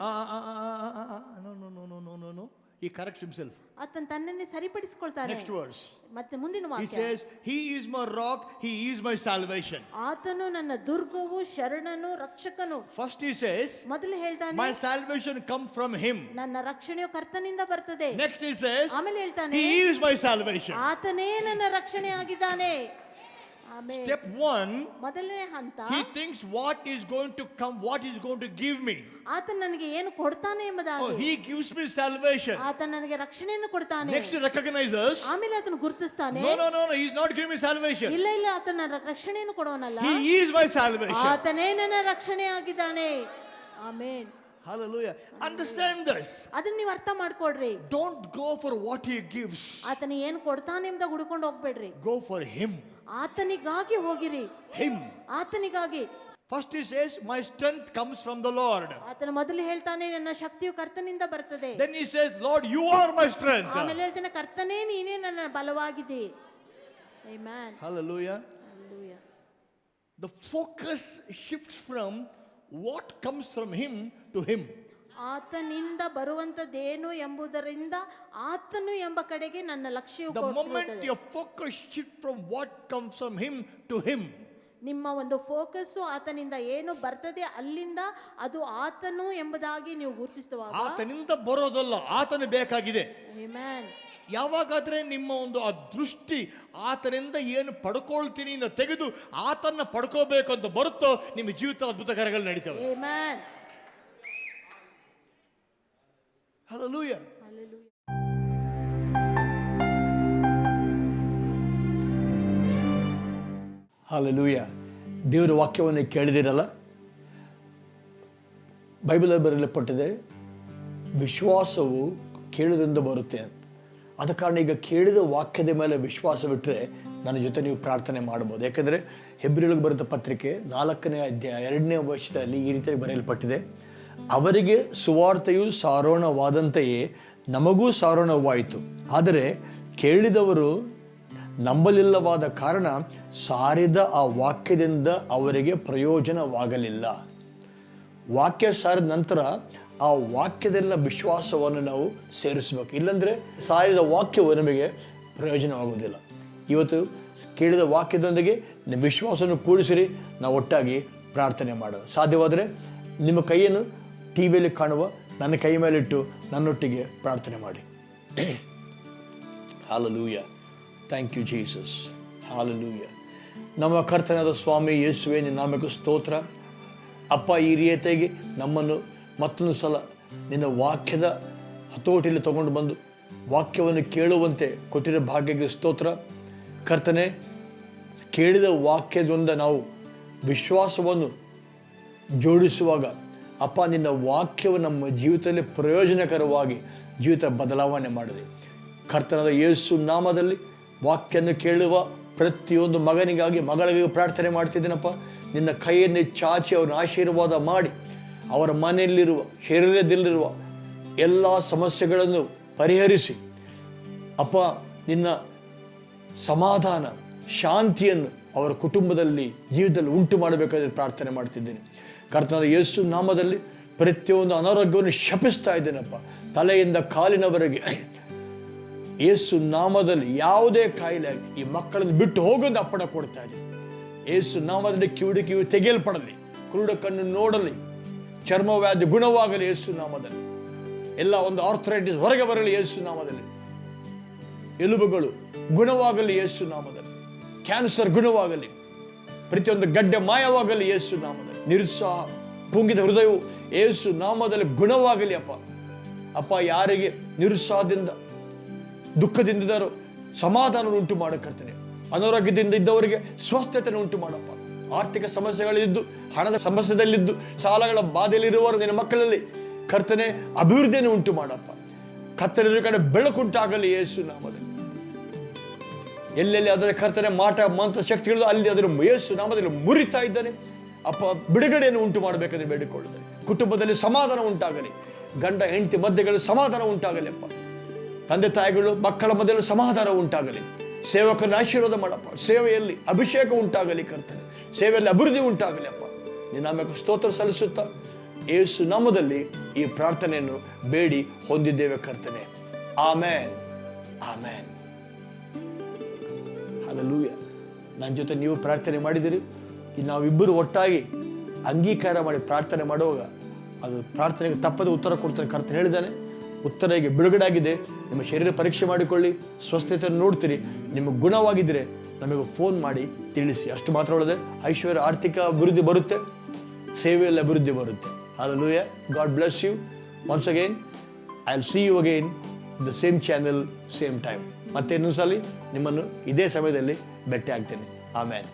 no. He corrects himself. ಆತನು ತನ್ನನ್ನೇ ಸರಿಪಡಿಸಿಕೊಳ್ತಾನೆ. Next verse. ಮತ್ತೆ ಮುಂದಿನ He ವಾಕ್ಯ. says, he is my rock, he is my salvation. ಆತನು ನನ್ನ ದುರ್ಗವು, ಶರಣನು, ರಕ್ಷಕನು. First he says, ಮೊದಲು ಹೇಳ್ತಾನೆ, my salvation comes from him. ನನ್ನ ರಕ್ಷಣೆಯು ಕರ್ತನಿಂದ ಬರ್ತದೆ. Next he says, ಆಮೇಲೆ ಹೇಳ್ತಾನೆ, he is my salvation. ಆತನೇ ನನ್ನ ರಕ್ಷಣೆ ಆಗಿದ್ದಾನೆ. ಆಮೇಲೆ Step one, ಮೊದಲನೇ ಹಂತ, he thinks what is going to come, what is going to give me. ಆತನು ನನಗೆ ಏನು ಕೊಡ್ತಾನೆ Oh, ಎಂಬುದಾಗಿ. he gives me salvation. ಆತನು ನನಗೆ ರಕ್ಷಣೆಯನ್ನು ಕೊಡ್ತಾನೆ. Next he recognizes, ಆಮೇಲೆ ಆತನು ಗುರುತಿಸ್ತಾನೆ, no, he's not giving me salvation. ಇಲ್ಲ ಆತನ ರಕ್ಷಣೆಯನ್ನು ಕೊಡೋನಲ್ಲ, He is my salvation. ಆತನೇ ನನ್ನ ರಕ್ಷಣೆ ಆಗಿದ್ದಾನೆ. ಆಮೇನ್. Hallelujah. Understand this. ಅದನ್ನ ನೀವು ಅರ್ಥ ಮಾಡ್ಕೊಡ್ರಿ. Don't go for what he gives. ಆತನ ಏನು ಕೊಡ್ತಾನೆ ಎಂಬುದಾಗಿ ಹುಡುಕೊಂಡು ಹೋಗ್ಬೇಡ್ರಿ. Go for him. ಆತನಿಗಾಗಿ ಹೋಗಿರಿ. Him. ಆತನಿಗಾಗಿ. First he says, my strength comes from the Lord. ಆತನ ಮೊದಲು ಹೇಳ್ತಾನೆ, ನನ್ನ ಶಕ್ತಿಯು ಕರ್ತನಿಂದ ಬರ್ತದೆ. Then he says, Lord, you are my strength. ಆಮೇಲೆ ಹೇಳ್ತಾನೆ, ಕರ್ತನೇ ನೀನೇ ನನ್ನ ಬಲವಾಗಿದೆ. Amen. Hallelujah. Hallelujah. The focus shifts from what comes from him to him. ಆತನಿಂದ ಬರುವಂತದ್ದೇನು ಎಂಬುದರಿಂದ ಆತನು ಎಂಬ ಕಡೆಗೆ ನನ್ನ ಲಕ್ಷ್ಯವು The moment ಹೋಗುತ್ತದೆ. your focus shifts from what comes from him to him, ನಿಮ್ಮ ಒಂದು ಫೋಕಸ್ಸು ಆತನಿಂದ ಏನು ಬರ್ತದೆ ಅಲ್ಲಿಂದ ಅದು ಆತನು ಎಂಬುದಾಗಿ ನೀವು ಗುರುತಿಸುವಾಗ, ಆತನಿಂದ ಬರೋದಲ್ಲ, ಆತನ ಬೇಕಾಗಿದೆ. Amen. ಯಾವಾಗಾದ್ರೆ ನಿಮ್ಮ ಒಂದು ಆ ದೃಷ್ಟಿ ಆತನಿಂದ ಏನು ಪಡ್ಕೊಳ್ತೀನಿ ಅಂತ ತೆಗೆದು ಆತನ್ನ ಪಡ್ಕೋಬೇಕು ಅಂತ ಬರುತ್ತೋ, ನಿಮ್ಮ ಜೀವಿತ ಅದ್ಭುತ ಕಾರ್ಯಗಳು ನಡೀತವೆ. Amen. Hallelujah. Hallelujah. Hallelujah. ದೇವರ ವಾಕ್ಯವನ್ನು ಕೇಳಿದಿರಲ್ಲ, ಬೈಬಲಲ್ಲಿ ಬರೆಯಲ್ಪಟ್ಟಿದೆ, ವಿಶ್ವಾಸವು ಕೇಳುವುದರಿಂದ ಬರುತ್ತೆ ಅಂತ. ಆದ ಕಾರಣ ಈಗ ಕೇಳಿದ ವಾಕ್ಯದ ಮೇಲೆ ವಿಶ್ವಾಸವಿಟ್ಟರೆ ನನ್ನ ಜೊತೆ ನೀವು ಪ್ರಾರ್ಥನೆ ಮಾಡ್ಬೋದು. ಯಾಕೆಂದರೆ ಹೆಬ್ರಿಯರಿಗೆ ಬರೆದ ಪತ್ರಿಕೆ 4ನೇ ಅಧ್ಯಾಯ 2ನೇ ವಚನದಲ್ಲಿ ಈ ರೀತಿಯಾಗಿ ಬರೆಯಲ್ಪಟ್ಟಿದೆ, ಅವರಿಗೆ ಸುವಾರ್ತೆಯು ಸಾರೋಣವಾದಂತೆಯೇ ನಮಗೂ ಸಾರೋಣವಾಯಿತು, ಆದರೆ ಕೇಳಿದವರು ನಂಬಲಿಲ್ಲವಾದ ಕಾರಣ ಸಾರಿದ ಆ ವಾಕ್ಯದಿಂದ ಅವರಿಗೆ ಪ್ರಯೋಜನವಾಗಲಿಲ್ಲ. ವಾಕ್ಯ ಸಾರಿದ ನಂತರ ಆ ವಾಕ್ಯದಲ್ಲಿನ ವಿಶ್ವಾಸವನ್ನು ನಾವು ಸೇರಿಸಬೇಕು. ಇಲ್ಲಾಂದರೆ ಸಾರಿದ ವಾಕ್ಯವು ನಮಗೆ ಪ್ರಯೋಜನವಾಗುವುದಿಲ್ಲ. ಇವತ್ತು ಕೇಳಿದ ವಾಕ್ಯದೊಂದಿಗೆ ನಿಮ್ಮ ವಿಶ್ವಾಸವನ್ನು ಕೂಡಿಸಿರಿ. ನಾವು ಒಟ್ಟಾಗಿ ಪ್ರಾರ್ಥನೆ ಮಾಡೋಣ. ಸಾಧ್ಯವಾದರೆ ನಿಮ್ಮ ಕೈಯನ್ನು ಟಿ ವಿಯಲ್ಲಿ ಕಾಣುವ ನನ್ನ ಕೈ ಮೇಲಿಟ್ಟು ನನ್ನೊಟ್ಟಿಗೆ ಪ್ರಾರ್ಥನೆ ಮಾಡಿ. Hallelujah. Thank you Jesus. Hallelujah. ನಮ್ಮ ಕರ್ತನಾದ ಸ್ವಾಮಿ ಯೇಸುವೆ, ನಿನ್ನ ನಾಮಕ್ಕೆ ಸ್ತೋತ್ರ. ಅಪ್ಪ, ಈ ರೀತಿಯಾಗಿ ನಮ್ಮನ್ನು ಮತ್ತೊಂದು ಸಲ ನಿನ್ನ ವಾಕ್ಯದ ಹತೋಟಿಯಲ್ಲಿ ತಗೊಂಡು ಬಂದು ವಾಕ್ಯವನ್ನು ಕೇಳುವಂತೆ ಕೊಟ್ಟಿರೋ ಭಾಗ್ಯಕ್ಕೆ ಸ್ತೋತ್ರ. ಕರ್ತನೆ, ಕೇಳಿದ ವಾಕ್ಯದಿಂದ ನಾವು ವಿಶ್ವಾಸವನ್ನು ಜೋಡಿಸುವಾಗ ಅಪ್ಪ, ನಿನ್ನ ವಾಕ್ಯವು ನಮ್ಮ ಜೀವಿತದಲ್ಲಿ ಪ್ರಯೋಜನಕರವಾಗಿ ಜೀವಿತ ಬದಲಾವಣೆ ಮಾಡಿದೆ. ಕರ್ತನಾದ ಯೇಸು ನಾಮದಲ್ಲಿ ವಾಕ್ಯವನ್ನು ಕೇಳುವ ಪ್ರತಿಯೊಂದು ಮಗನಿಗಾಗಿ ಮಗಳಿಗೆ ಪ್ರಾರ್ಥನೆ ಮಾಡ್ತಿದ್ದೀನಪ್ಪ. ನಿನ್ನ ಕೈಯನ್ನೇ ಚಾಚಿ ಅವರನ್ನು ಆಶೀರ್ವಾದ ಮಾಡಿ ಅವರ ಮನೆಯಲ್ಲಿರುವ ಶರೀರದಲ್ಲಿರುವ ಎಲ್ಲ ಸಮಸ್ಯೆಗಳನ್ನು ಪರಿಹರಿಸಿ ಅಪ್ಪ, ನಿನ್ನ ಸಮಾಧಾನ ಶಾಂತಿಯನ್ನು ಅವರ ಕುಟುಂಬದಲ್ಲಿ ಜೀವಿತದಲ್ಲಿ ಉಂಟು ಮಾಡಬೇಕಾದ್ರೆ ಪ್ರಾರ್ಥನೆ ಮಾಡ್ತಿದ್ದೇನೆ. ಕರ್ತನಾದ ಯೇಸು ನಾಮದಲ್ಲಿ ಪ್ರತಿಯೊಂದು ಅನಾರೋಗ್ಯವನ್ನು ಶಪಿಸ್ತಾ ಇದ್ದೇನಪ್ಪ. ತಲೆಯಿಂದ ಕಾಲಿನವರೆಗೆ ಯೇಸು ನಾಮದಲ್ಲಿ ಯಾವುದೇ ಕಾಯಿಲೆ ಈ ಮಕ್ಕಳನ್ನು ಬಿಟ್ಟು ಹೋಗೋದು ಅಪ್ಪಣೆ ಕೊಡ್ತಾ ಇದೆ. ಯೇಸು ನಾಮದಲ್ಲಿ ಕಿವಿ ತೆಗೆಯಲ್ಪಡಲಿ, ಕುರುಡ ಕಣ್ಣು ನೋಡಲಿ, ಚರ್ಮವ್ಯಾಧಿ ಗುಣವಾಗಲಿ ಯೇಸು ನಾಮದಲ್ಲಿ. ಎಲ್ಲ ಒಂದು ಆರ್ಥರೈಟಿಸ್ ಹೊರಗೆ ಬರಲಿ ಯೇಸು ನಾಮದಲ್ಲಿ. ಎಲುಬುಗಳು ಗುಣವಾಗಲಿ ಯೇಸು ನಾಮದಲ್ಲಿ. ಕ್ಯಾನ್ಸರ್ ಗುಣವಾಗಲಿ, ಪ್ರತಿಯೊಂದು ಗಡ್ಡೆ ಮಾಯವಾಗಲಿ ಯೇಸು ನಾಮದಲ್ಲಿ. ನಿರುತ್ಸಾಹ, ಕುಂಗಿದ ಹೃದಯವು ಯೇಸು ನಾಮದಲ್ಲಿ ಗುಣವಾಗಲಿ ಅಪ್ಪ. ಅಪ್ಪ, ಯಾರಿಗೆ ನಿರುತ್ಸಾಹದಿಂದ ದುಃಖದಿಂದಿದ್ದಾರೋ ಸಮಾಧಾನ ಉಂಟು ಮಾಡಕರ್ತೇನೆ. ಅನಾರೋಗ್ಯದಿಂದ ಇದ್ದವರಿಗೆ ಸ್ವಸ್ಥತೆಯನ್ನು ಉಂಟು ಮಾಡಪ್ಪ. ಆರ್ಥಿಕ ಸಮಸ್ಯೆಗಳಿದ್ದು, ಹಣದ ಸಮಸ್ಯೆದಲ್ಲಿದ್ದು, ಸಾಲಗಳ ಬಾಧೆಯಲ್ಲಿರುವವರು ನಿನ್ನ ಮಕ್ಕಳಲ್ಲಿ ಕರ್ತನೆ ಅಭಿವೃದ್ಧಿಯನ್ನು ಉಂಟು ಮಾಡಪ್ಪ. ಕತ್ತಲಿರುವ ಕಡೆ ಬೆಳಕುಂಟಾಗಲಿ ಯೇಸು ನಾಮದಲ್ಲಿ. ಎಲ್ಲೆಲ್ಲಿ ಅದರ ಕರ್ತನೆ ಮಾಟ ಮಂತ್ರ ಶಕ್ತಿಗಳು ಅಲ್ಲಿ ಅದರ ಯೇಸು ನಾಮದಲ್ಲಿ ಮುರಿತಾ ಇದ್ದಾನೆ ಅಪ್ಪ. ಬಿಡುಗಡೆಯನ್ನು ಉಂಟು ಮಾಡಬೇಕಾದ್ರೆ ಬೇಡಿಕೊಳ್ಳುತ್ತಾರೆ. ಕುಟುಂಬದಲ್ಲಿ ಸಮಾಧಾನ ಉಂಟಾಗಲಿ, ಗಂಡ ಹೆಂಡತಿ ಮಧ್ಯೆಗಳು ಸಮಾಧಾನ ಉಂಟಾಗಲಿ ಅಪ್ಪ. ತಂದೆ ತಾಯಿಗಳು ಮಕ್ಕಳ ಮಧ್ಯೆ ಸಮಾಧಾನ ಉಂಟಾಗಲಿ. ಸೇವಕರನ್ನು ಆಶೀರ್ವಾದ ಮಾಡಪ್ಪ. ಸೇವೆಯಲ್ಲಿ ಅಭಿಷೇಕ ಉಂಟಾಗಲಿ ಕರ್ತನೆ. ಸೇವೆಯಲ್ಲಿ ಅಭಿವೃದ್ಧಿ ಉಂಟಾಗಲಿ ಅಪ್ಪ. ನಿನ್ನ ನಾಮಕ್ಕೆ ಸ್ತೋತ್ರ ಸಲ್ಲಿಸುತ್ತಾ ಯೇಸು ನಾಮದಲ್ಲಿ ಈ ಪ್ರಾರ್ಥನೆಯನ್ನು ಬೇಡಿ ಹೊಂದಿದ್ದೇವೆ ಕರ್ತನೆ. ಆಮೇನ್, ಆಮೇನ್. ಹಲ್ಲೆಲೂಯಾ. ನನ್ನ ಜೊತೆ ನೀವು ಪ್ರಾರ್ಥನೆ ಮಾಡಿದಿರಿ. ನಾವಿಬ್ಬರು ಒಟ್ಟಾಗಿ ಅಂಗೀಕಾರ ಮಾಡಿ ಪ್ರಾರ್ಥನೆ ಮಾಡುವಾಗ ಅದು ಪ್ರಾರ್ಥನೆಗೆ ತಪ್ಪದೆ ಉತ್ತರ ಕೊಡ್ತಾನೆ. ಕರ್ತನೆ ಹೇಳಿದ್ದಾನೆ, ಉತ್ತರ ಈಗ ಬಿಡುಗಡೆ. ನಿಮ್ಮ ಶರೀರ ಪರೀಕ್ಷೆ ಮಾಡಿಕೊಳ್ಳಿ, ಸ್ವಸ್ಥತೆಯನ್ನು ನೋಡ್ತೀರಿ. ನಿಮಗೆ ಗುಣವಾಗಿದ್ದರೆ ನಮಗೆ ಫೋನ್ ಮಾಡಿ ತಿಳಿಸಿ. ಅಷ್ಟು ಮಾತ್ರ ಒಳ್ಳೆದೆ. ಐಶ್ವರ್ಯ, ಆರ್ಥಿಕ ಅಭಿವೃದ್ಧಿ ಬರುತ್ತೆ, ಸೇವೆಯಲ್ಲಿ ಅಭಿವೃದ್ಧಿ ಬರುತ್ತೆ. Hallelujah. God bless you once again. I will see you again the same channel, same time. ಮತ್ತೆ ಇನ್ನೊಂದ್ಸಲಿ ನಿಮ್ಮನ್ನು ಇದೇ ಸಮಯದಲ್ಲಿ ಭೇಟಿ ಆಗ್ತೇನೆ. ಆಮೇನ್.